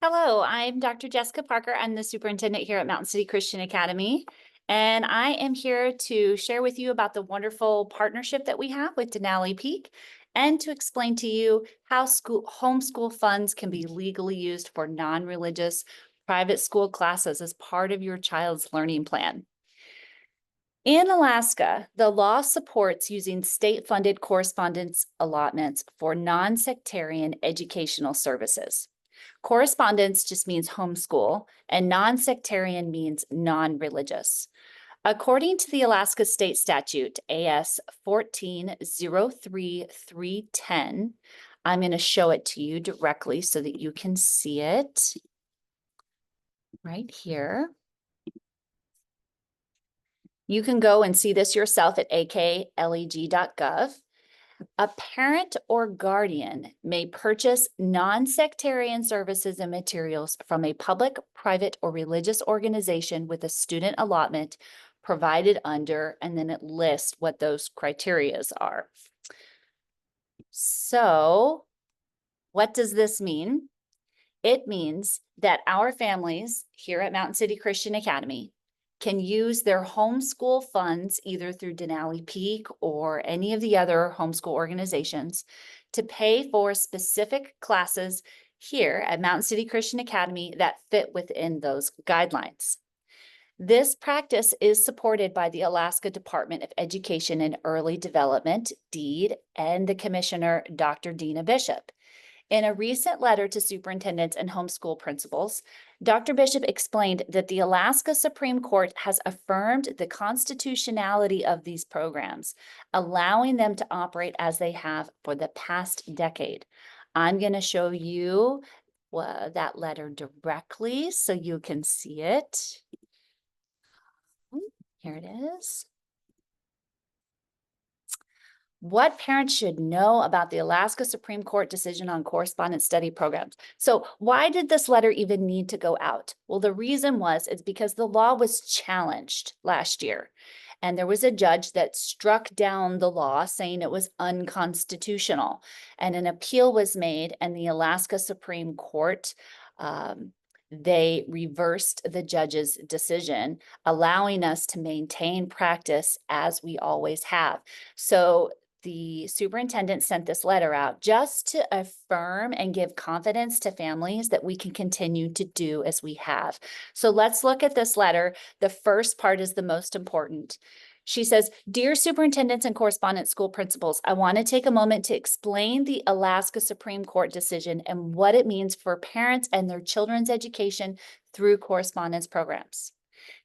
Hello, I'm Dr. Jessica Parker. I'm the superintendent here at Mountain City Christian Academy. And I am here to share with you about the wonderful partnership that we have with Denali Peak and to explain to you how homeschool funds can be legally used for non-religious private school classes as part of your child's learning plan. In Alaska, the law supports using state-funded correspondence allotments for non-sectarian educational services. Correspondence just means homeschool, and non-sectarian means non-religious. According to the Alaska State Statute, AS 1403310, I'm going to show it to you directly so that you can see it right here. You can go and see this yourself at akleg.gov. A parent or guardian may purchase non-sectarian services and materials from a public, private, or religious organization with a student allotment provided under, and then it lists what those criterias are. So, what does this mean? It means that our families here at Mountain City Christian Academy can use their homeschool funds either through Denali Peak or any of the other homeschool organizations to pay for specific classes here at Mountain City Christian Academy that fit within those guidelines. This practice is supported by the Alaska Department of Education and Early Development, DEED, and the Commissioner, Dr. Dina Bishop. In a recent letter to superintendents and homeschool principals, Dr. Bishop explained that the Alaska Supreme Court has affirmed the constitutionality of these programs, allowing them to operate as they have for the past decade. I'm going to show you that letter directly so you can see it. Here it is. What parents should know about the Alaska Supreme Court decision on correspondence study programs. So why did this letter even need to go out? Well, the reason it's because the law was challenged last year. And there was a judge that struck down the law saying it was unconstitutional. And an appeal was made, and the Alaska Supreme Court they reversed the judge's decision, allowing us to maintain practice as we always have. So the superintendent sent this letter out just to affirm and give confidence to families that we can continue to do as we have. So let's look at this letter. The first part is the most important. She says, "Dear superintendents and correspondence school principals, I want to take a moment to explain the Alaska Supreme Court decision and what it means for parents and their children's education through correspondence programs.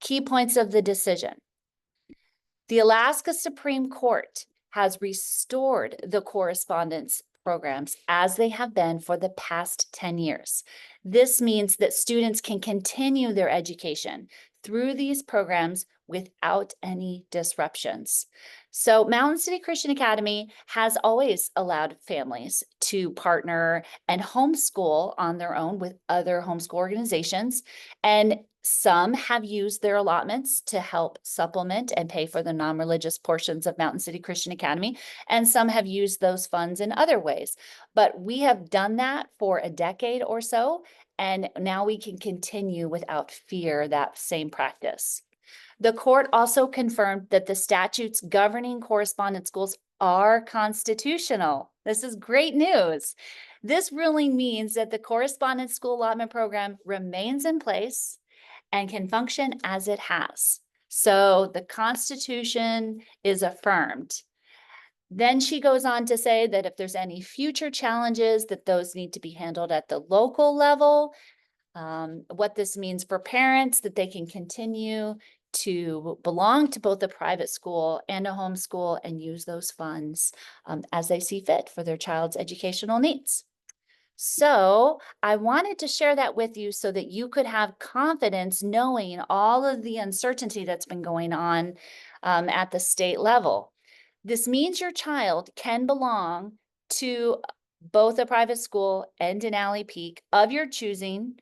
Key points of the decision. The Alaska Supreme Court has restored the correspondence programs as they have been for the past 10 years. This means that students can continue their education through these programs without any disruptions. So Mountain City Christian Academy has always allowed families to partner and homeschool on their own with other homeschool organizations. And some have used their allotments to help supplement and pay for the non-religious portions of Mountain City Christian Academy, and some have used those funds in other ways. But we have done that for a decade or so, and now we can continue without fear that same practice. The court also confirmed that the statutes governing correspondence schools are constitutional. This is great news. This ruling means that the correspondence school allotment program remains in place and can function as it has. So the Constitution is affirmed. Then she goes on to say that if there's any future challenges, that those need to be handled at the local level. What this means for parents, that they can continue to belong to both a private school and a homeschool and use those funds as they see fit for their child's educational needs. So I wanted to share that with you so that you could have confidence knowing all of the uncertainty that's been going on at the state level. This means your child can belong to both a private school and Denali Peak of your choosing,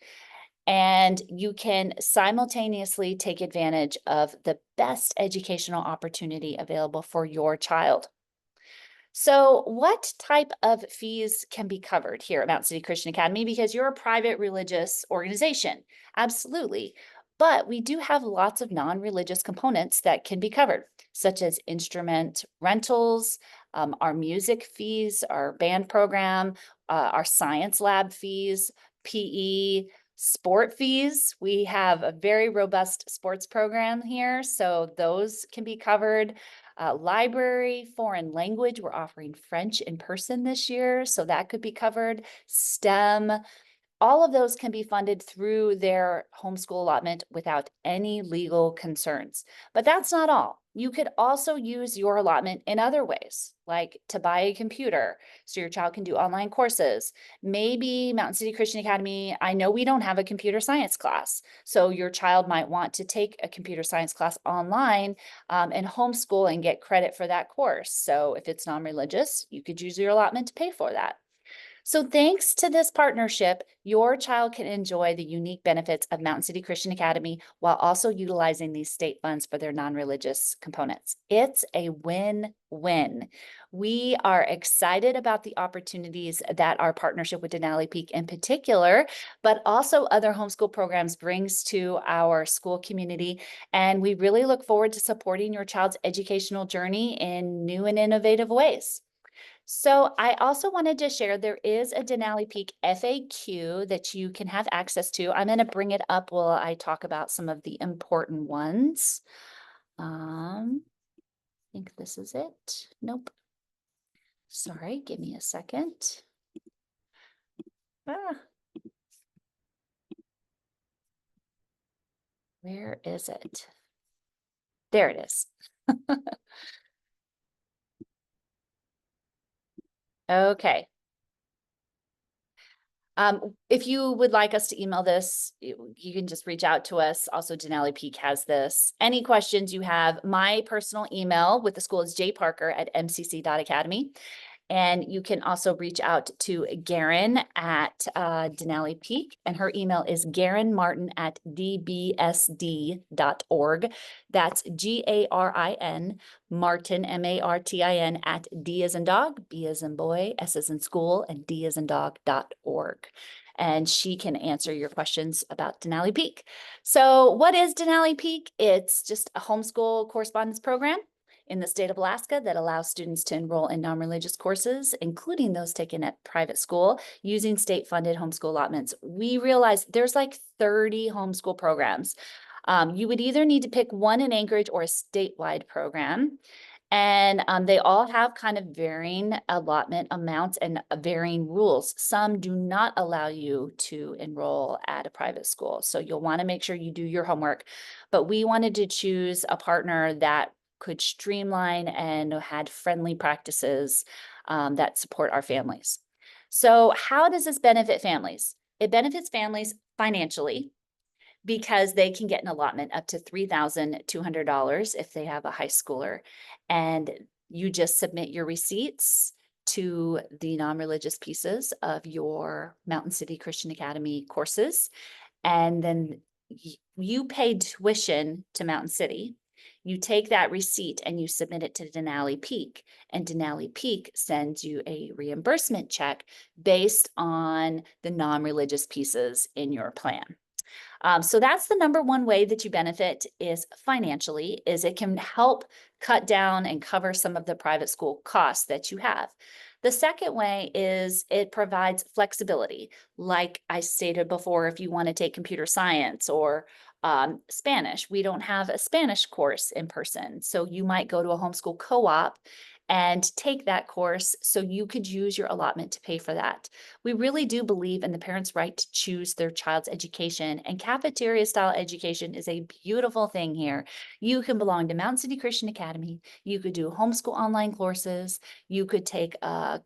and you can simultaneously take advantage of the best educational opportunity available for your child. So, what type of fees can be covered here at Mountain City Christian Academy? Because you're a private religious organization. Absolutely. But we do have lots of non religious components that can be covered, such as instrument rentals, our music fees, our band program, our science lab fees, PE, sport fees. We have a very robust sports program here, so those can be covered. Library, foreign language, we're offering French in person this year, so that could be covered. STEM, all of those can be funded through their homeschool allotment without any legal concerns. But that's not all. You could also use your allotment in other ways, like to buy a computer so your child can do online courses. Maybe Mountain City Christian Academy, I know we don't have a computer science class, so your child might want to take a computer science class online and homeschool and get credit for that course. So if it's non-religious, you could use your allotment to pay for that. So, thanks to this partnership, your child can enjoy the unique benefits of Mountain City Christian Academy while also utilizing these state funds for their non religious components. It's a win win. We are excited about the opportunities that our partnership with Denali Peak in particular, but also other homeschool programs brings to our school community. And we really look forward to supporting your child's educational journey in new and innovative ways. So I also wanted to share there is a Denali Peak FAQ that you can have access to. I'm going to bring it up while I talk about some of the important ones. I think this is it. Nope. Sorry, give me a second. Ah, where is it? There it is. Okay. If you would like us to email this, you can just reach out to us. Also, Denali Peak has this. Any questions you have, my personal email with the school is jparker@mcc.academy. And you can also reach out to Garen at Denali Peak, and her email is garenmartin@dbsd.org. That's Garin Martin, Martin, at D as in dog, B as in boy, S as in school, and D as in dog.org. And she can answer your questions about Denali Peak. So, what is Denali Peak? It's just a homeschool correspondence program in the state of Alaska that allows students to enroll in non-religious courses, including those taken at private school, using state-funded homeschool allotments. We realize there's like 30 homeschool programs. You would either need to pick one in Anchorage or a statewide program. And they all have kind of varying allotment amounts and varying rules. Some do not allow you to enroll at a private school. So you'll want to make sure you do your homework. But we wanted to choose a partner that could streamline and had friendly practices that support our families. So how does this benefit families? It benefits families financially because they can get an allotment up to $3,200 if they have a high schooler. And you just submit your receipts to the non-religious pieces of your Mountain City Christian Academy courses. And then you pay tuition to Mountain City. You take that receipt and you submit it to Denali Peak, and Denali Peak sends you a reimbursement check based on the non-religious pieces in your plan. So that's the number one way that you benefit is financially, is it can help cut down and cover some of the private school costs that you have. The second way is it provides flexibility. Like I stated before, if you want to take computer science or Spanish, we don't have a Spanish course in person. So you might go to a homeschool co-op and take that course so you could use your allotment to pay for that. We really do believe in the parents' right to choose their child's education, and cafeteria style education is a beautiful thing here. You can belong to Mountain City Christian Academy. You could do homeschool online courses. You could take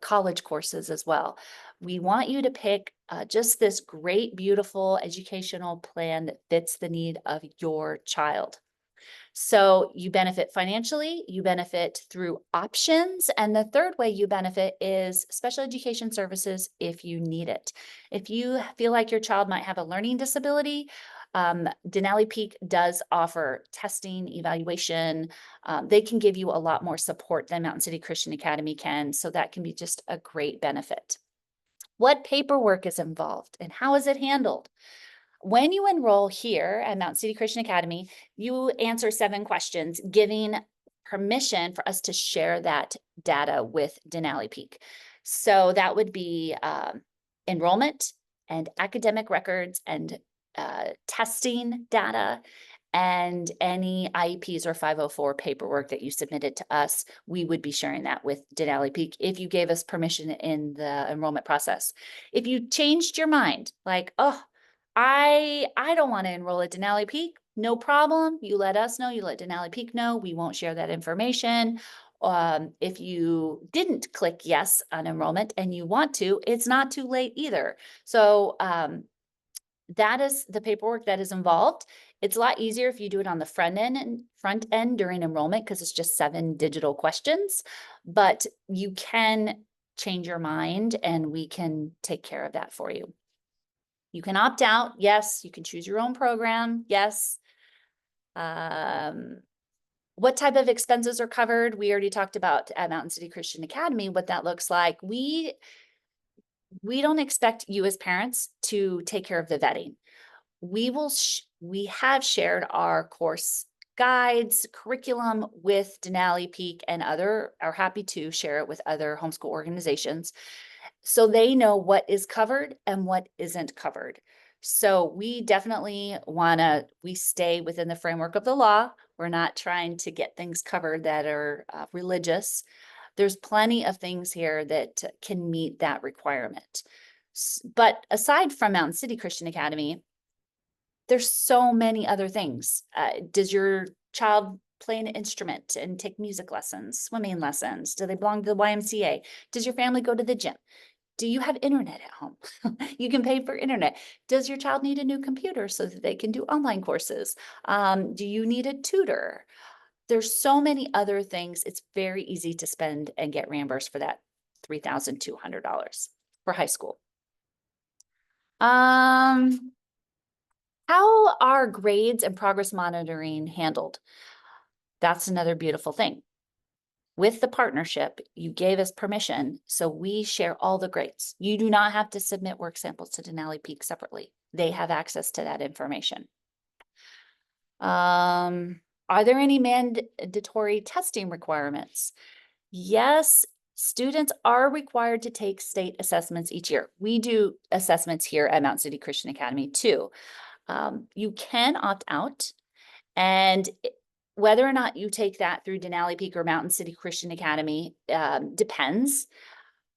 college courses as well. We want you to pick just this great, beautiful educational plan that fits the need of your child. So you benefit financially, you benefit through options, and the third way you benefit is special education services if you need it. If you feel like your child might have a learning disability, Denali Peak does offer testing, evaluation. They can give you a lot more support than Mountain City Christian Academy can. So that can be just a great benefit. What paperwork is involved and how is it handled? When you enroll here at Mountain City Christian Academy, you answer 7 questions, giving permission for us to share that data with Denali Peak. So that would be enrollment and academic records and testing data and any IEPs or 504 paperwork that you submitted to us. We would be sharing that with Denali Peak if you gave us permission in the enrollment process. If you changed your mind, like, oh, I don't want to enroll at Denali Peak, no problem. You let us know, you let Denali Peak know. We won't share that information. If you didn't click yes on enrollment and you want to, it's not too late either. So that is the paperwork that is involved. It's a lot easier if you do it on the front end during enrollment because it's just 7 digital questions, but you can change your mind and we can take care of that for you. You can opt out. Yes. You can choose your own program. Yes. What type of expenses are covered? We already talked about at Mountain City Christian Academy, what that looks like. We don't expect you as parents to take care of the vetting. We have shared our course guides, curriculum with Denali Peak and are happy to share it with other homeschool organizations so they know what is covered and what isn't covered. So we definitely we stay within the framework of the law. We're not trying to get things covered that are religious. There's plenty of things here that can meet that requirement. But aside from Mountain City Christian Academy, there's so many other things. Does your child play an instrument and take music lessons, swimming lessons? Do they belong to the YMCA? Does your family go to the gym? Do you have internet at home? You can pay for internet. Does your child need a new computer so that they can do online courses? Do you need a tutor? There's so many other things. It's very easy to spend and get reimbursed for that $3,200 for high school. How are grades and progress monitoring handled? That's another beautiful thing. With the partnership, you gave us permission, so we share all the grades. You do not have to submit work samples to Denali Peak separately. They have access to that information. Are there any mandatory testing requirements? Yes, students are required to take state assessments each year. We do assessments here at Mountain City Christian Academy too. You can opt out, and whether or not you take that through Denali Peak or Mountain City Christian Academy depends.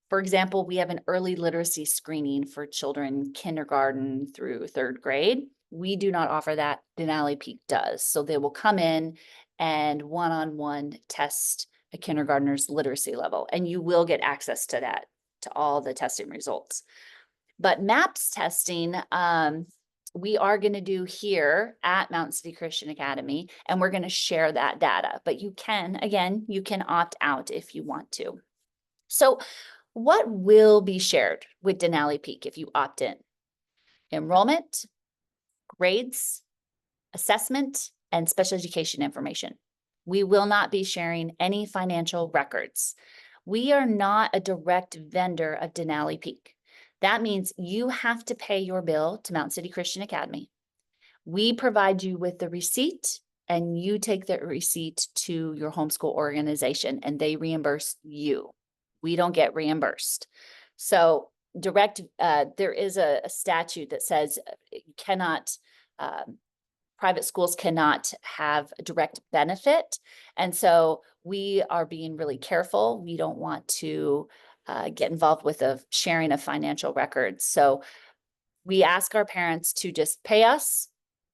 For example, we have an early literacy screening for children kindergarten through 3rd grade. We do not offer that. Denali Peak does. So they will come in and one-on-one test a kindergartner's literacy level, and you will get access to that, to all the testing results. But MAPS testing, we are going to do here at Mountain City Christian Academy, and we're going to share that data. But you can, again, you can opt out if you want to. So what will be shared with Denali Peak if you opt in? Enrollment, grades, assessment, and special education information. We will not be sharing any financial records. We are not a direct vendor of Denali Peak. That means you have to pay your bill to Mountain City Christian Academy. We provide you with the receipt, and you take the receipt to your homeschool organization and they reimburse you. We don't get reimbursed. So there is a statute that says you cannot, private schools cannot have a direct benefit. And so we are being really careful. We don't want to get involved with the sharing of financial records. So we ask our parents to just pay us,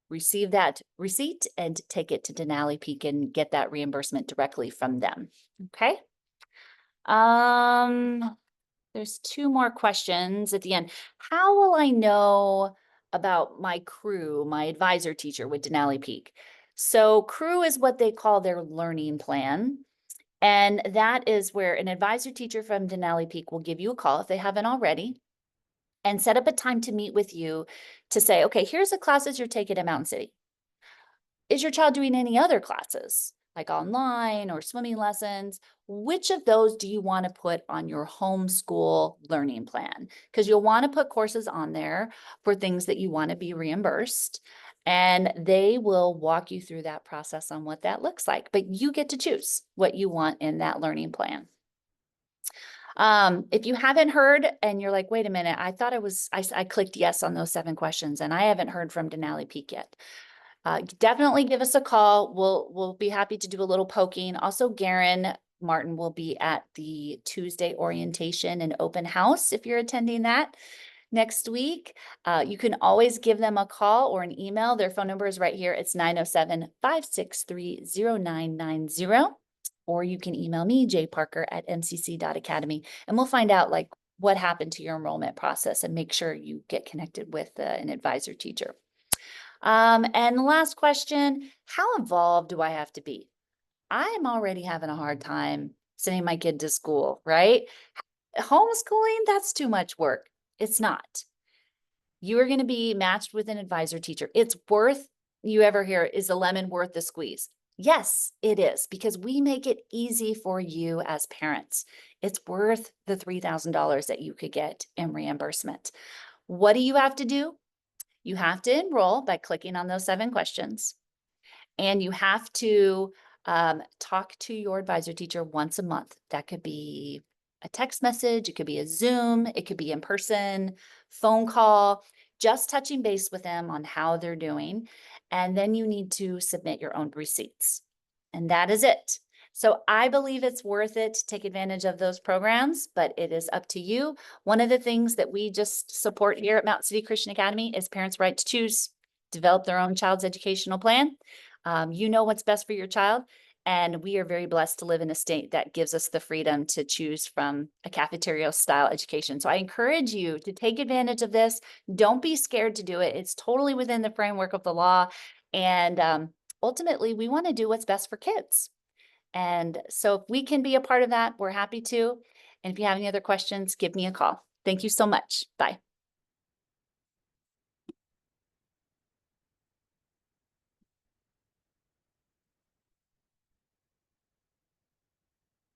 receive that receipt, and take it to Denali Peak and get that reimbursement directly from them. Okay. There's 2 more questions at the end. How will I know about my crew, my advisor teacher with Denali Peak? So crew is what they call their learning plan. And that is where an advisor teacher from Denali Peak will give you a call if they haven't already. and set up a time to meet with you to say, okay, here's the classes you're taking at Mountain City. Is your child doing any other classes, like online or swimming lessons? Which of those do you want to put on your homeschool learning plan? Because you'll want to put courses on there for things that you want to be reimbursed. And they will walk you through that process on what that looks like. But you get to choose what you want in that learning plan. If you haven't heard and you're like, wait a minute, I thought I clicked yes on those 7 questions and I haven't heard from Denali Peak yet. Definitely give us a call. We'll be happy to do a little poking. Also, Garen Martin will be at the Tuesday orientation and open house if you're attending that next week. You can always give them a call or an email. Their phone number is right here. It's 907-563-0990. Or you can email me, jparker@mcc.academy, and we'll find out like what happened to your enrollment process and make sure you get connected with an advisor teacher. And the last question, how involved do I have to be? I'm already having a hard time sending my kid to school, right? Homeschooling, that's too much work. It's not. You are going to be matched with an advisor teacher. It's worth, you ever hear, is a lemon worth the squeeze? Yes, it is, because we make it easy for you as parents. It's worth the $3,000 that you could get in reimbursement. What do you have to do? You have to enroll by clicking on those 7 questions. And you have to talk to your advisor teacher once a month. That could be a text message, it could be a Zoom, it could be in person, phone call, just touching base with them on how they're doing. And then you need to submit your own receipts. And that is it. So I believe it's worth it to take advantage of those programs, but it is up to you. One of the things that we just support here at Mountain City Christian Academy is parents' right to choose, develop their own child's educational plan. You know what's best for your child. And we are very blessed to live in a state that gives us the freedom to choose from a cafeteria style education. So I encourage you to take advantage of this. Don't be scared to do it. It's totally within the framework of the law. And ultimately, we want to do what's best for kids. And so if we can be a part of that, we're happy to. And if you have any other questions, give me a call. Thank you so much. Bye.